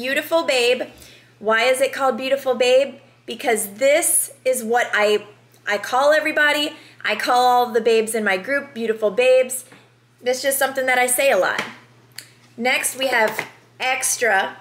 Beautiful Babe. Why is it called Beautiful Babe? Because this is what I call everybody. I call all the babes in my group Beautiful Babes. This is just something that I say a lot. Next we have Extra,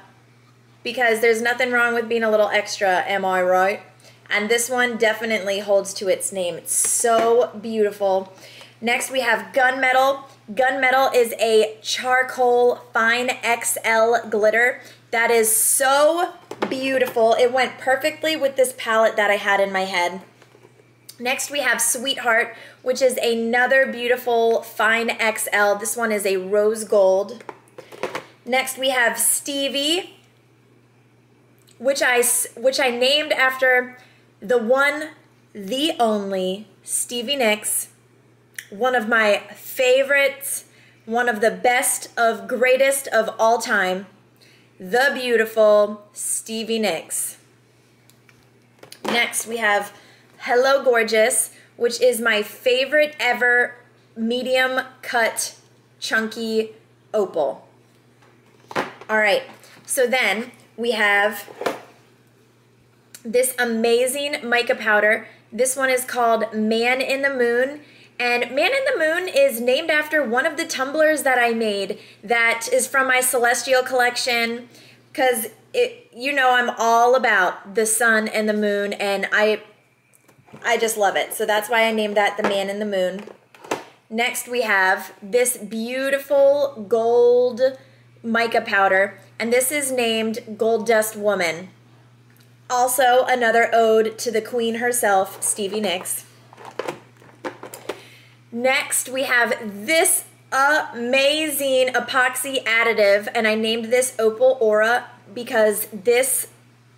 because there's nothing wrong with being a little extra, am I right? And this one definitely holds to its name. It's so beautiful. Next we have Gunmetal. Gunmetal is a charcoal fine XL glitter that is so beautiful. It went perfectly with this palette that I had in my head. Next we have Sweetheart, which is another beautiful fine XL. This one is a rose gold. Next we have Stevie, which I named after the one, the only Stevie Nicks, one of my favorites, one of the best of greatest of all time, the beautiful Stevie Nicks. Next we have Hello Gorgeous, which is my favorite ever medium cut chunky opal. All right, so then we have this amazing mica powder. This one is called Man in the Moon. And Man in the Moon is named after one of the tumblers that I made that is from my Celestial collection, because you know I'm all about the sun and the moon, and I just love it. So that's why I named that the Man in the Moon. Next we have this beautiful gold mica powder, and this is named Gold Dust Woman. Also another ode to the queen herself, Stevie Nicks. Next we have this amazing epoxy additive, and I named this Opal Aura because this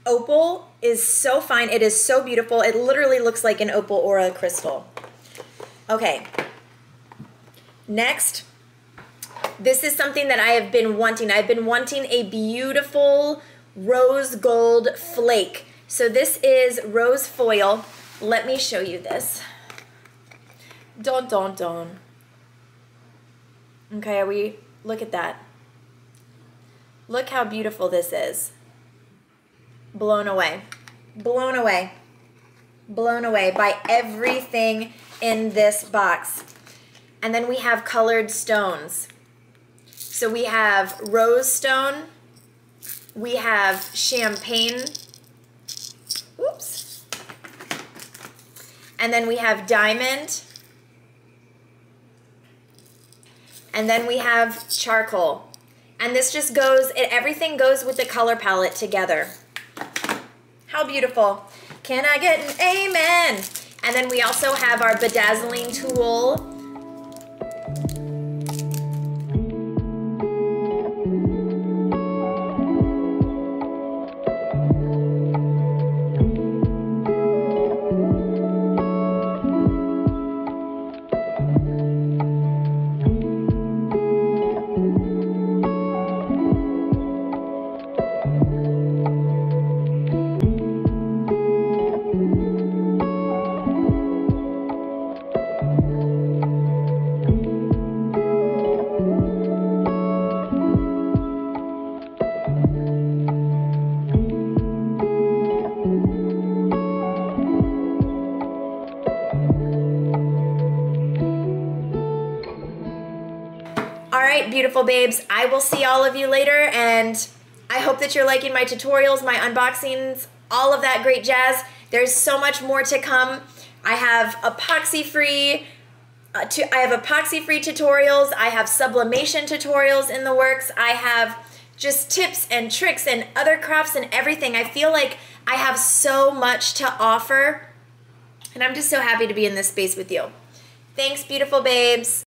opal is so fine. It is so beautiful. It literally looks like an Opal Aura crystal. Okay. Next, this is something that I have been wanting. I've been wanting a beautiful rose gold flake. So this is rose foil. Let me show you this. Don. Okay, look at that. Look how beautiful this is. Blown away. Blown away. Blown away by everything in this box. And then we have colored stones. So we have rose stone, we have champagne, oops, and then we have diamond, and then we have charcoal. And this just goes, everything goes with the color palette together. How beautiful. Can I get an amen? And then we also have our bedazzling tool. Alright, beautiful babes, I will see all of you later, and I hope that you're liking my tutorials, my unboxings, all of that great jazz. There's so much more to come. I have epoxy-free tutorials, I have sublimation tutorials in the works, I have just tips and tricks and other crafts and everything. I feel like I have so much to offer, and I'm just so happy to be in this space with you. Thanks, beautiful babes.